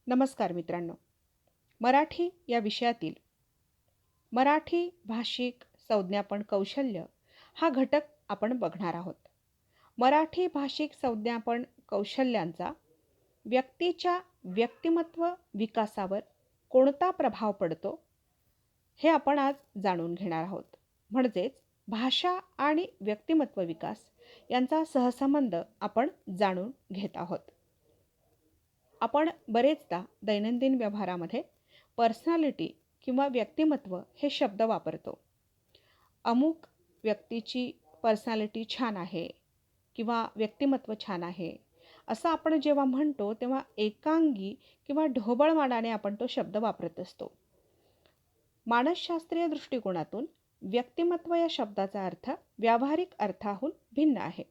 नमस्कार मित्रांनो. मराठी या विषयातील मराठी भाषिक संज्ञापन कौशल्य हा घटक आपण बघणार आहोत. मराठी भाषिक संज्ञापन कौशल्यांचा व्यक्तीच्या व्यक्तिमत्व विकासावर कोणता प्रभाव पडतो, हे आपण आज जाणून घेणार आहोत. म्हणजेच भाषा आणि व्यक्तिमत्व विकास यांचा सहसंबंध आपण जाणून घेत आहोत. आपण बरेचदा दैनंदिन व्यवहारामध्ये पर्सनॅलिटी किंवा व्यक्तिमत्व हे शब्द वापरतो. अमुक व्यक्तीची पर्सनॅलिटी छान आहे किंवा व्यक्तिमत्व छान आहे, असं आपण जेव्हा म्हणतो तेव्हा एकांगी किंवा ढोबळ मानाने आपण तो शब्द वापरत असतो. मानसशास्त्रीय दृष्टिकोनातून व्यक्तिमत्व या शब्दाचा अर्थ व्यावहारिक अर्थाहून भिन्न आहे.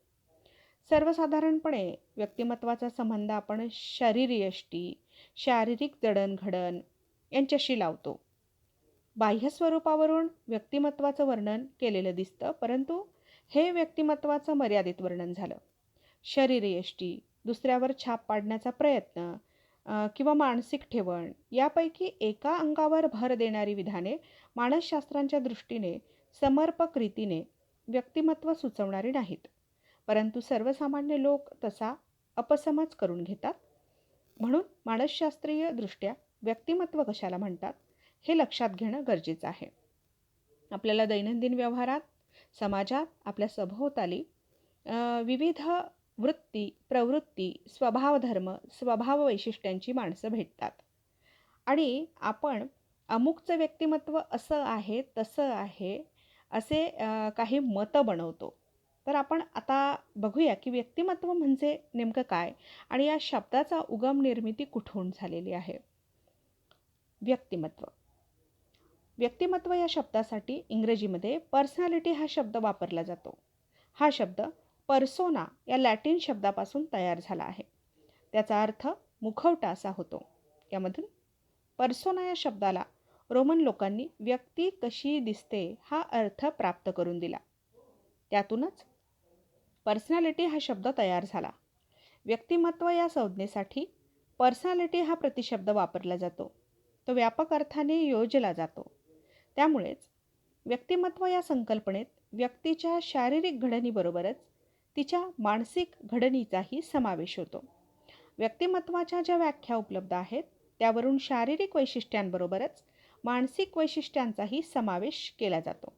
सर्वसाधारणपणे व्यक्तिमत्वाचा संबंध आपण शरीरयष्टी, शारीरिक जडणघडण यांच्याशी लावतो. बाह्य स्वरूपावरून व्यक्तिमत्वाचं वर्णन केलेलं दिसतं, परंतु हे व्यक्तिमत्वाचं मर्यादित वर्णन झालं. शरीरयष्टी, दुसऱ्यावर छाप पाडण्याचा प्रयत्न किंवा मानसिक ठेवण यापैकी एका अंगावर भर देणारी विधाने मानसशास्त्रांच्या दृष्टीने समर्पक रीतीने व्यक्तिमत्व सुचवणारी नाहीत. परंतु सर्वसामान्य लोक तसा अपसमज करून घेतात. म्हणून मानसशास्त्रीय दृष्ट्या व्यक्तिमत्व कशाला म्हणतात हे लक्षात घेणं गरजेचं आहे. आपल्याला दैनंदिन व्यवहारात, समाजात, आपल्या सभोवताली विविध वृत्ती, प्रवृत्ती, स्वभावधर्म, स्वभाव वैशिष्ट्यांची माणसं भेटतात आणि आपण अमुकचं व्यक्तिमत्व असं आहे, तसं आहे, असे काही मतं बनवतो. तर आपण आता बघूया की व्यक्तिमत्व म्हणजे नेमकं काय आणि या शब्दाचा उगम निर्मिती कुठून झालेली आहे. व्यक्तिमत्व व्यक्तिमत्व या शब्दासाठी इंग्रजीमध्ये पर्सनॅलिटी हा शब्द वापरला जातो. हा शब्द पर्सोना या लॅटिन शब्दापासून तयार झाला आहे. त्याचा अर्थ मुखवटा असा होतो. यामधून पर्सोना या शब्दाला रोमन लोकांनी व्यक्ती कशी दिसते हा अर्थ प्राप्त करून दिला. त्यातूनच पर्सनॅलिटी हा शब्द तयार झाला. व्यक्तिमत्व या संज्ञेसाठी पर्सनॅलिटी हा प्रतिशब्द वापरला जातो. तो व्यापक अर्थाने योजला जातो. त्यामुळेच व्यक्तिमत्व या संकल्पनेत व्यक्तीच्या शारीरिक घडणीबरोबरच तिच्या मानसिक घडणीचाही समावेश होतो. व्यक्तिमत्वाच्या ज्या व्याख्या उपलब्ध आहेत त्यावरून शारीरिक वैशिष्ट्यांबरोबरच मानसिक वैशिष्ट्यांचाही समावेश केला जातो.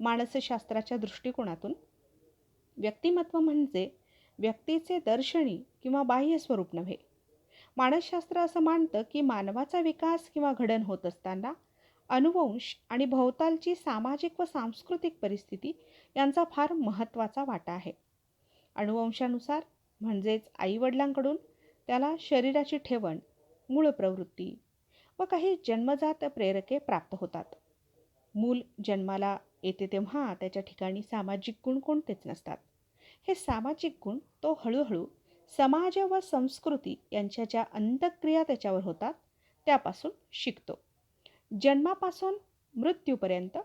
मानसशास्त्राच्या दृष्टिकोनातून व्यक्तिमत्व म्हणजे व्यक्तीचे दर्शनी किंवा बाह्य स्वरूप नव्हे. मानसशास्त्र असं मानतं की मानवाचा विकास किंवा घडण होत असताना अनुवंश आणि भोवतालची सामाजिक व सांस्कृतिक परिस्थिती यांचा फार महत्त्वाचा वाटा आहे. अनुवंशानुसार म्हणजेच आईवडिलांकडून त्याला शरीराची ठेवण, मूळ प्रवृत्ती व काही जन्मजात प्रेरके प्राप्त होतात. मूल जन्माला येते तेव्हा त्याच्या ठिकाणी सामाजिक गुण कोणतेच नसतात. हे सामाजिक गुण तो हळूहळू समाज व संस्कृती यांच्या ज्या अंतक्रिया त्याच्यावर होतात त्यापासून शिकतो. जन्मापासून मृत्यूपर्यंत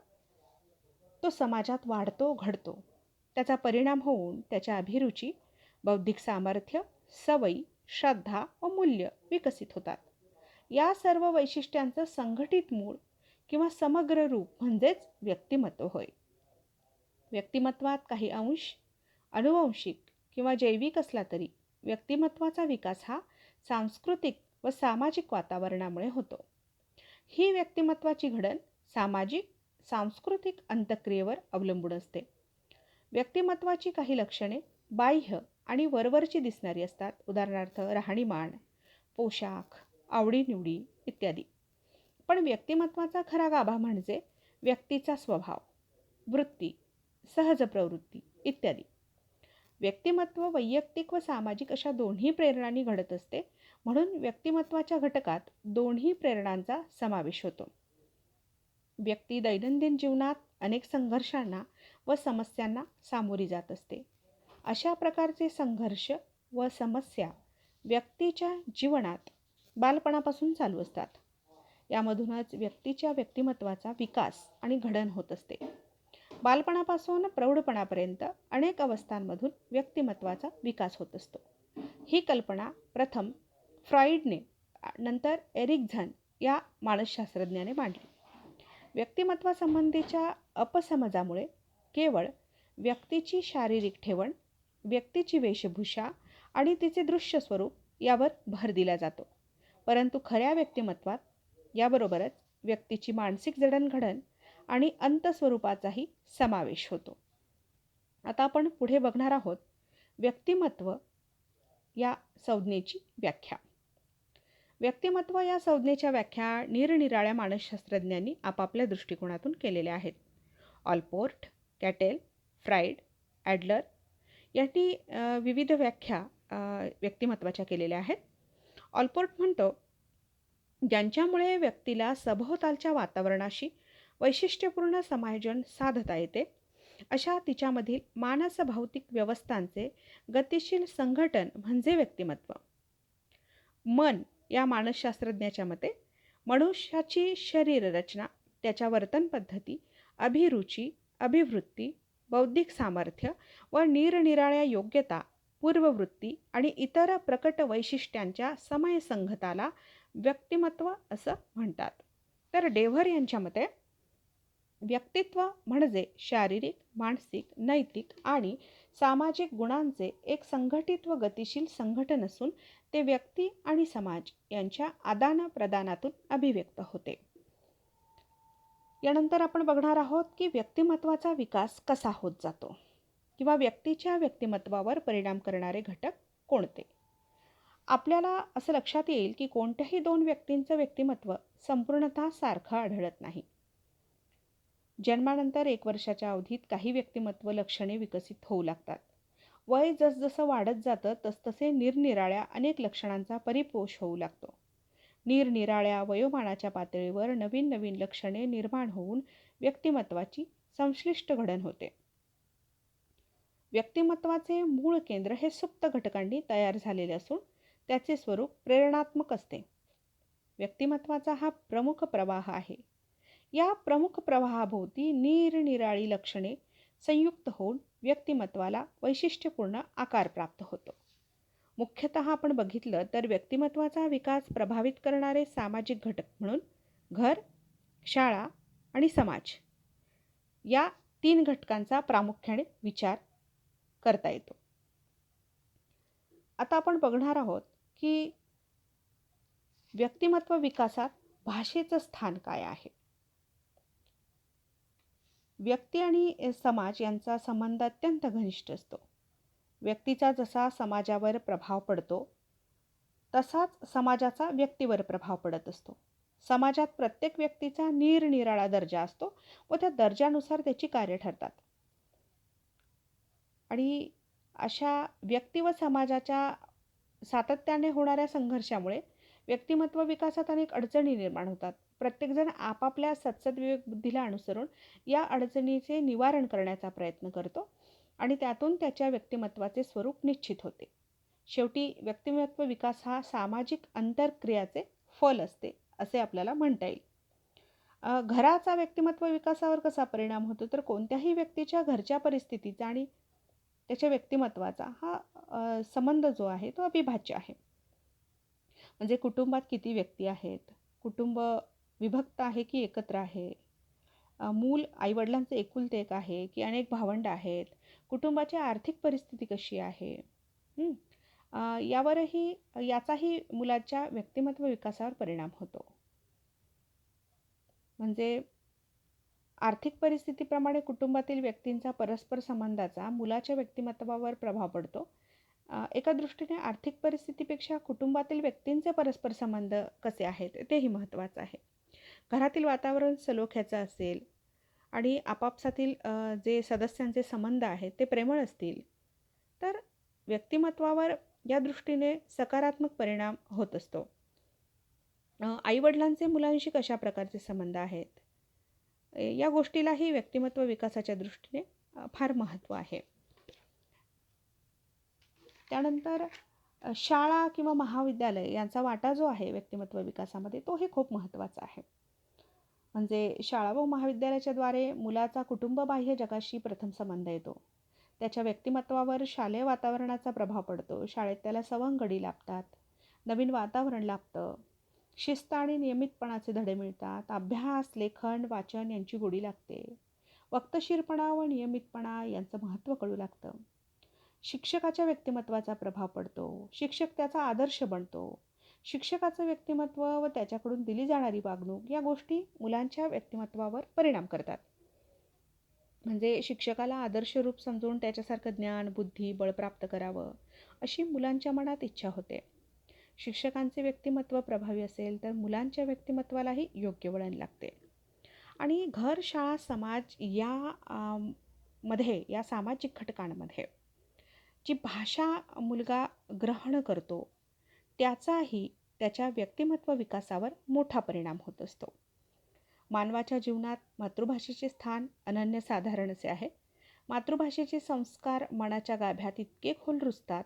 तो समाजात वाढतो, घडतो. त्याचा परिणाम होऊन त्याच्या अभिरुची, बौद्धिक सामर्थ्य, सवयी, श्रद्धा व मूल्य विकसित होतात. या सर्व वैशिष्ट्यांचं संघटित मूळ किंवा समग्र रूप म्हणजेच व्यक्तिमत्व होय. व्यक्तिमत्वात काही अंश अनुवंशिक किंवा जैविक असला तरी व्यक्तिमत्वाचा विकास हा सांस्कृतिक व सामाजिक वातावरणामुळे होतो. ही व्यक्तिमत्वाची घडण सामाजिक, सांस्कृतिक अंतक्रियेवर अवलंबून असते. व्यक्तिमत्वाची काही लक्षणे बाह्य आणि वरवरची दिसणारी असतात. उदाहरणार्थ राहणीमान, पोशाख, आवडीनिवडी इत्यादी. पण व्यक्तिमत्वाचा खरा गाभा म्हणजे व्यक्तीचा स्वभाव, वृत्ती, सहज प्रवृत्ती इत्यादी. व्यक्तिमत्व वैयक्तिक व सामाजिक अशा दोन्ही प्रेरणांनी घडत असते. म्हणून व्यक्तिमत्वाच्या घटकात दोन्ही प्रेरणांचा समावेश होतो. व्यक्ती दैनंदिन जीवनात अनेक संघर्षांना व समस्यांना सामोरी जात असते. अशा प्रकारचे संघर्ष व समस्या व्यक्तीच्या जीवनात बालपणापासून चालू असतात. यामधूनच व्यक्तीच्या व्यक्तिमत्वाचा विकास आणि घडण होत असते. बालपणापासून प्रौढपणापर्यंत अनेक अवस्थांमधून व्यक्तिमत्वाचा विकास होत असतो. ही कल्पना प्रथम फ्रॉइडने नंतर एरिकझन या मानसशास्त्रज्ञाने मांडली. व्यक्तिमत्वासंबंधीच्या अपसमजामुळे केवळ व्यक्तीची शारीरिक ठेवण, व्यक्तीची वेशभूषा आणि तिचे दृश्य स्वरूप यावर भर दिला जातो. परंतु खऱ्या व्यक्तिमत्वात याबरोबरच व्यक्तीची मानसिक जडणघडण आणि अंतस्वरूपाचाही समावेश होतो. आता आपण पुढे बघणार आहोत व्यक्तिमत्व या संज्ञेची व्याख्या. व्यक्तिमत्व या संज्ञेच्या व्याख्या निरनिराळ्या मानसशास्त्रज्ञांनी आपापल्या दृष्टिकोनातून केलेल्या आहेत. ऑलपोर्ट, कॅटेल, फ्राईड, ॲडलर यांनी विविध व्याख्या व्यक्तिमत्वाच्या केलेल्या आहेत. ऑलपोर्ट म्हणतो, ज्यांच्यामुळे व्यक्तीला सभोवतालच्या वातावरणाशी वैशिष्ट्यपूर्ण समायोजन साधता येते, अशा तिच्यामधील मानसभौतिक व्यवस्थांचे गतिशील संघटन म्हणजे व्यक्तिमत्व. मन या मानसशास्त्रज्ञाच्या मते मनुष्याची शरीररचना, त्याच्या वर्तन पद्धती, अभिरुची, अभिवृत्ती, बौद्धिक सामर्थ्य व निरनिराळ्या योग्यता, पूर्ववृत्ती आणि इतर प्रकट वैशिष्ट्यांच्या समयसंघताला व्यक्तिमत्व असं म्हणतात. तर डेव्हर यांच्या मते व्यक्तित्व म्हणजे शारीरिक, मानसिक, नैतिक आणि सामाजिक गुणांचे एक संघटित व गतिशील संघटन असून ते व्यक्ती आणि समाज यांच्या आदानप्रदानातून अभिव्यक्त होते. यानंतर आपण बघणार आहोत की व्यक्तिमत्वाचा विकास कसा होत जातो किंवा व्यक्तीच्या व्यक्तिमत्वावर परिणाम करणारे घटक कोणते. आपल्याला असं लक्षात येईल की कोणत्याही दोन व्यक्तींचं व्यक्तिमत्व संपूर्णतः सारखं आढळत नाही. जन्मानंतर 1 वर्षाच्या अवधीत काही व्यक्तिमत्व लक्षणे विकसित होऊ लागतात. वय जसजसं वाढत जातं तसतसे निरनिराळ्या अनेक लक्षणांचा परिपोष होऊ लागतो. निरनिराळ्या वयोमानाच्या पातळीवर नवीन नवीन लक्षणे निर्माण होऊन व्यक्तिमत्वाची संश्लिष्ट घडण होते. व्यक्तिमत्वाचे मूळ केंद्र हे सुप्त घटकांनी तयार झालेले असून त्याचे स्वरूप प्रेरणात्मक असते. व्यक्तिमत्वाचा हा प्रमुख प्रवाह आहे. या प्रमुख प्रवाहाभोवती निरनिराळी लक्षणे संयुक्त होऊन व्यक्तिमत्वाला वैशिष्ट्यपूर्ण आकार प्राप्त होतो. मुख्यतः आपण बघितलं तर व्यक्तिमत्वाचा विकास प्रभावित करणारे सामाजिक घटक म्हणून घर, शाळा आणि समाज या 3 घटकांचा प्रामुख्याने विचार करता येतो. आता आपण बघणार आहोत की व्यक्तिमत्व विकासात भाषेचं स्थान काय आहे. व्यक्ती आणि समाज यांचा संबंध अत्यंत घनिष्ठ असतो. व्यक्तीचा जसा समाजावर प्रभाव पडतो तसाच समाजाचा व्यक्तीवर प्रभाव पडत असतो. समाजात प्रत्येक व्यक्तीचा निरनिराळा दर्जा असतो व त्या दर्जानुसार त्याची कार्य ठरतात. आणि अशा व्यक्ती व समाजाच्या सातत्याने होणाऱ्या संघर्षामुळे व्यक्तिमत्व विकासात अनेक अडचणी निर्माण होतात. प्रत्येकजण आपापल्या सद्सद्विवेक बुद्धीला अनुसरून या अडचणीचे निवारण करण्याचा प्रयत्न करतो आणि त्यातून त्याच्या व्यक्तिमत्वाचे स्वरूप निश्चित होते. शेवटी व्यक्तिमत्व विकास हा सामाजिक आंतरक्रियाचे फल असते असे आपल्याला म्हणता येईल. घराचा व्यक्तिमत्व विकासावर कसा परिणाम होतो तर कोणत्याही व्यक्तीच्या घरच्या परिस्थितीचा आणि त्याच्या व्यक्तिमत्वाचा हा संबंध जो आहे तो अविभाज्य आहे. म्हणजे कुटुंबात किती व्यक्ती आहेत, कुटुंब विभक्त आहे की एकत्र आहे, मूल आईवडिलांचे एकुलते एक आहे की अनेक भावंड आहेत, कुटुंबाची आर्थिक परिस्थिती कशी आहे, याचाही मुलाच्या व्यक्तिमत्व विकासावर परिणाम होतो. म्हणजे आर्थिक परिस्थितीप्रमाणे कुटुंबातील व्यक्तींचा परस्पर संबंधाचा मुलाच्या व्यक्तिमत्वावर प्रभाव पडतो. एका दृष्टीने आर्थिक परिस्थितीपेक्षा कुटुंबातील व्यक्तींचे परस्पर संबंध कसे आहेत तेही महत्त्वाचं आहे. घरातील वातावरण सलोख्याचं असेल आणि आपापसातील जे सदस्यांचे संबंध आहेत ते प्रेमळ असतील तर व्यक्तिमत्वावर या दृष्टीने सकारात्मक परिणाम होत असतो. आईवडिलांचे मुलांशी कशा प्रकारचे संबंध आहेत या गोष्टीलाही व्यक्तिमत्व विकासाच्या दृष्टीने फार महत्त्व आहे. त्यानंतर शाळा किंवा महाविद्यालय यांचा वाटा जो आहे व्यक्तिमत्व विकासामध्ये तोही खूप महत्त्वाचा आहे. म्हणजे शाळा व महाविद्यालयाच्या द्वारे मुलाचा कुटुंबबाह्य जगाशी प्रथम संबंध येतो. त्याच्या व्यक्तिमत्वावर शालेय वातावरणाचा प्रभाव पडतो. शाळेत त्याला सवंगडी लाभतात, नवीन वातावरण लाभतं. शिस्त आणि नियमितपणाचे धडे मिळतात. अभ्यास, लेखन, वाचन यांची गोडी लागते. वक्तशीरपणा व नियमितपणा यांचं महत्त्व कळू लागतं. शिक्षकाच्या व्यक्तिमत्त्वाचा प्रभाव पडतो. शिक्षक त्याचा आदर्श बनतो. शिक्षकाचं व्यक्तिमत्त्व व त्याच्याकडून दिली जाणारी वागणूक या गोष्टी मुलांच्या व्यक्तिमत्त्वावर परिणाम करतात. म्हणजे शिक्षकाला आदर्श रूप समजून त्याच्यासारखं ज्ञान, बुद्धी, बळ प्राप्त करावं अशी मुलांच्या मनात इच्छा होते. शिक्षकांचे व्यक्तिमत्त्व प्रभावी असेल तर मुलांच्या व्यक्तिमत्त्वालाही योग्य वळण लागते. आणि घर, शाळा, समाज या सामाजिक घटकांमध्ये जी भाषा मुलगा ग्रहण करतो त्याचाही त्याच्या व्यक्तिमत्व विकासावर मोठा परिणाम होत असतो. मानवाच्या जीवनात मातृभाषेचे स्थान अनन्यसाधारण असे आहे. मातृभाषेचे संस्कार मनाच्या गाभ्यात इतके खोल रुजतात,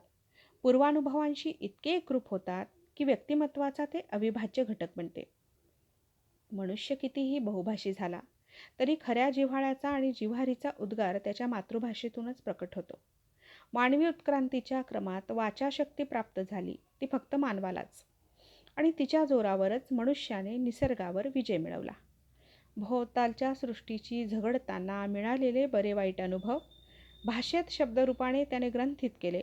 पूर्वानुभवांशी इतके एकरूप होतात की व्यक्तिमत्वाचा ते अविभाज्य घटक बनते. मनुष्य कितीही बहुभाषी झाला तरी खऱ्या जिव्हाळ्याचा आणि जिव्हारीचा उद्गार त्याच्या मातृभाषेतूनच प्रकट होतो. मानवी उत्क्रांतीच्या क्रमात वाचाशक्ती प्राप्त झाली ती फक्त मानवालाच, आणि तिच्या जोरावरच मनुष्याने निसर्गावर विजय मिळवला. भोवतालच्या सृष्टीची झगडताना मिळालेले बरे वाईट अनुभव भाषेत शब्दरूपाने त्याने ग्रंथित केले.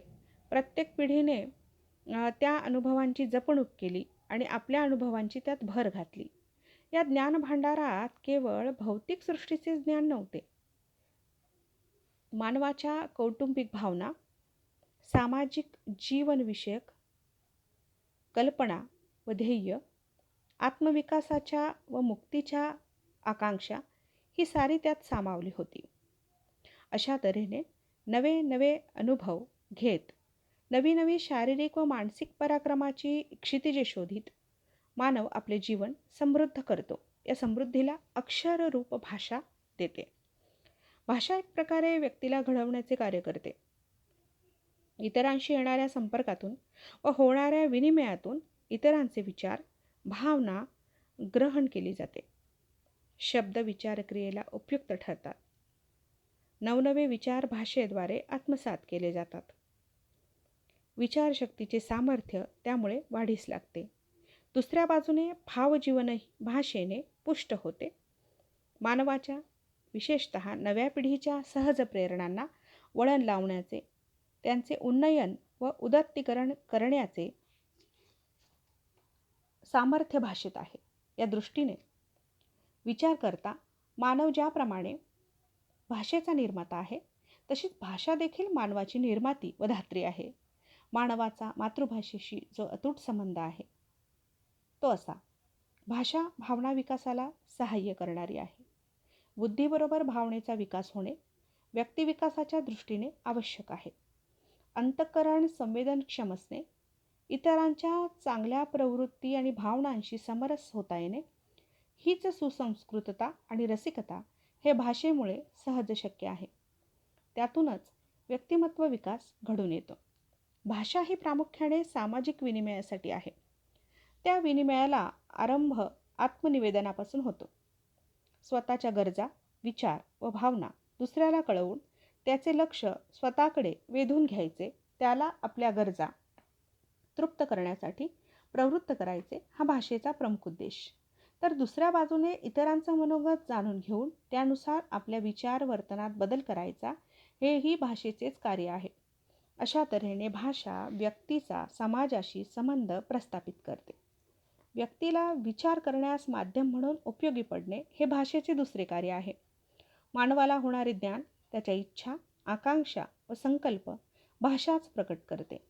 प्रत्येक पिढीने त्या अनुभवांची जपणूक केली आणि आपल्या अनुभवांची त्यात भर घातली. या ज्ञानभांडारात केवळ भौतिक सृष्टीचे ज्ञान नव्हते. मानवाच्या कौटुंबिक भावना, सामाजिक जीवनविषयक कल्पना व ध्येय, आत्मविकासाच्या व मुक्तीच्या आकांक्षा ही सारी त्यात सामावली होती. अशा तऱ्हेने नवे नवे अनुभव घेत नवी नवी शारीरिक व मानसिक पराक्रमाची क्षितिजे शोधित मानव आपले जीवन समृद्ध करतो. या समृद्धीला अक्षररूप भाषा देते. भाषा एक प्रकारे व्यक्तीला घडवण्याचे कार्य करते. इतरांशी येणाऱ्या संपर्कातून व होणाऱ्या विनिमयातून इतरांचे विचार, भावना ग्रहण केली जाते. शब्द विचारक्रियेला उपयुक्त ठरतात. नवनवे विचार भाषेद्वारे आत्मसात केले जातात. विचारशक्तीचे सामर्थ्य त्यामुळे वाढीस लागते. दुसऱ्या बाजूने भावजीवनही भाषेने पुष्ट होते. मानवाच्या विशेषतः नव्या पिढीच्या सहज प्रेरणांना वळण लावण्याचे, त्यांचे उन्नयन व उदात्तीकरण करण्याचे सामर्थ्य भाषेत आहे. या दृष्टीने विचार करता मानव ज्याप्रमाणे भाषेचा निर्माता आहे तशीच भाषा देखील मानवाची निर्माती व धात्री आहे. मानवाचा मातृभाषेशी जो अतूट संबंध आहे तो असा: भाषा भावना विकासाला सहाय्य करणारी आहे. बुद्धीबरोबर भावनेचा विकास होणे व्यक्तिविकासाच्या दृष्टीने आवश्यक आहे. अंतःकरण संवेदनक्षम असणे, इतरांच्या चांगल्या प्रवृत्ती आणि भावनांशी समरस होता येणे हीच सुसंस्कृतता आणि रसिकता हे भाषेमुळे सहज शक्य आहे. त्यातूनच व्यक्तिमत्व विकास घडून येतो. भाषा ही प्रामुख्याने सामाजिक विनिमयासाठी आहे. त्या विनिमयाला आरंभ आत्मनिवेदनापासून होतो. स्वतःच्या गरजा, विचार व भावना दुसऱ्याला कळवून त्याचे लक्ष स्वतःकडे वेधून घ्यायचे, त्याला आपल्या गरजा तृप्त करण्यासाठी प्रवृत्त करायचे हा भाषेचा प्रमुख उद्देश. तर दुसऱ्या बाजूने इतरांचं मनोगत जाणून घेऊन त्यानुसार आपल्या विचार वर्तनात बदल करायचा हेही भाषेचेच कार्य आहे. अशा तऱ्हेने भाषा व्यक्तीचा समाजाशी संबंध प्रस्थापित करते. व्यक्तीला विचार करण्यास माध्यम म्हणून उपयोगी पडणे हे भाषेचे दुसरे कार्य आहे. मानवाला होणारे ज्ञान, त्याच्या इच्छा, आकांक्षा व संकल्प भाषाच प्रकट करते.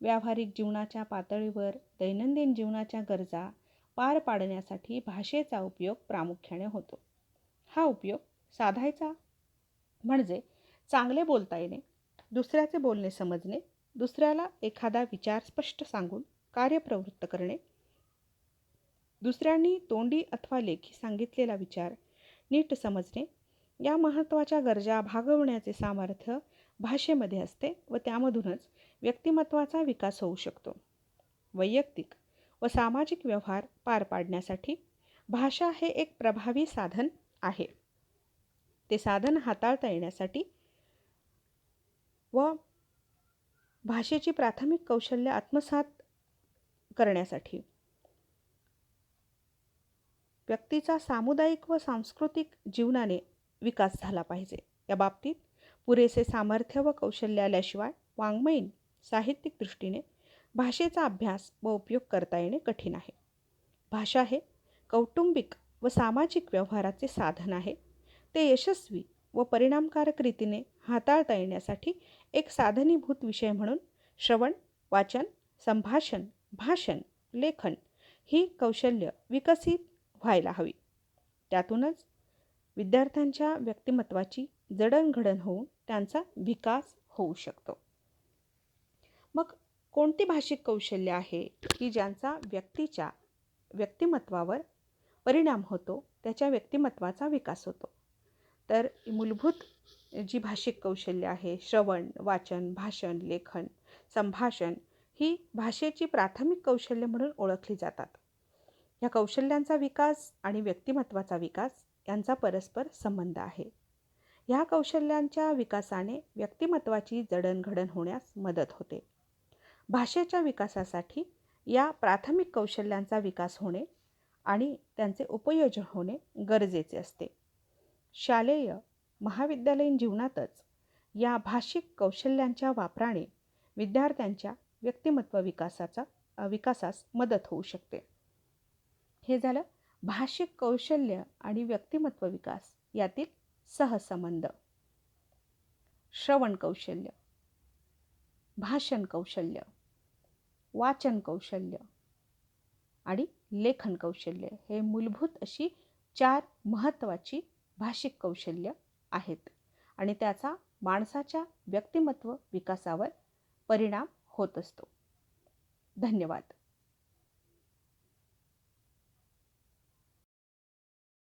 व्यावहारिक जीवनाच्या पातळीवर दैनंदिन जीवनाच्या गरजा पार पाडण्यासाठी भाषेचा उपयोग प्रामुख्याने होतो. हा उपयोग साधायचा म्हणजे चांगले बोलता येणे, दुसऱ्याचे बोलणे समजणे, दुसऱ्याला एखादा विचार स्पष्ट सांगून कार्यप्रवृत्त करणे, दुसऱ्यांनी तोंडी अथवा लेखी सांगितलेला विचार नीट समजणे या महत्त्वाच्या गरजा भागवण्याचे सामर्थ्य भाषेमध्ये असते व त्यामधूनच व्यक्तिमत्वाचा विकास होऊ शकतो. वैयक्तिक व सामाजिक व्यवहार पार पाडण्यासाठी भाषा हे एक प्रभावी साधन आहे. ते साधन हाताळता येण्यासाठी व भाषेची प्राथमिक कौशल्य आत्मसात करण्यासाठी व्यक्तीचा सामुदायिक व सांस्कृतिक जीवनाने विकास झाला पाहिजे. या बाबतीत पुरेसे सामर्थ्य व कौशल्य आल्याशिवाय वाङ्मयीन साहित्यिक दृष्टीने भाषेचा अभ्यास व उपयोग करता येणे कठीण आहे. भाषा हे कौटुंबिक व सामाजिक व्यवहाराचे साधन आहे. ते यशस्वी व परिणामकारक रीतीने हाताळता येण्यासाठी एक साधनीभूत विषय म्हणून श्रवण, वाचन, संभाषण, भाषण, लेखन ही कौशल्य विकसित व्हायला हवी. त्यातूनच विद्यार्थ्यांच्या व्यक्तिमत्त्वाची जडणघडण होऊन त्यांचा विकास होऊ शकतो. मग कोणती भाषिक कौशल्य आहे की ज्यांचा व्यक्तीच्या व्यक्तिमत्त्वावर परिणाम होतो, त्याच्या व्यक्तिमत्त्वाचा विकास होतो? तर मूलभूत जी भाषिक कौशल्य आहे, श्रवण, वाचन, भाषण, लेखन, संभाषण ही भाषेची प्राथमिक कौशल्य म्हणून ओळखली जातात. या कौशल्यांचा विकास आणि व्यक्तिमत्त्वाचा विकास यांचा परस्पर संबंध आहे. ह्या कौशल्यांच्या विकासाने व्यक्तिमत्त्वाची जडणघडण होण्यास मदत होते. भाषेच्या विकासासाठी या प्राथमिक कौशल्यांचा विकास होणे आणि त्यांचे उपयोजन होणे गरजेचे असते. शालेय महाविद्यालयीन जीवनातच या भाषिक कौशल्यांच्या वापराने विद्यार्थ्यांच्या व्यक्तिमत्व विकासास मदत होऊ शकते. हे झालं भाषिक कौशल्य आणि व्यक्तिमत्व विकास यातील सहसंबंध. श्रवण कौशल्य, भाषण कौशल्य, वाचन कौशल्य आणि लेखन कौशल्य हे मूलभूत अशी 4 महत्त्वाची भाषिक कौशल्य आहेत आणि त्याचा माणसाच्या व्यक्तिमत्व विकासावर परिणाम होत असतो. धन्यवाद.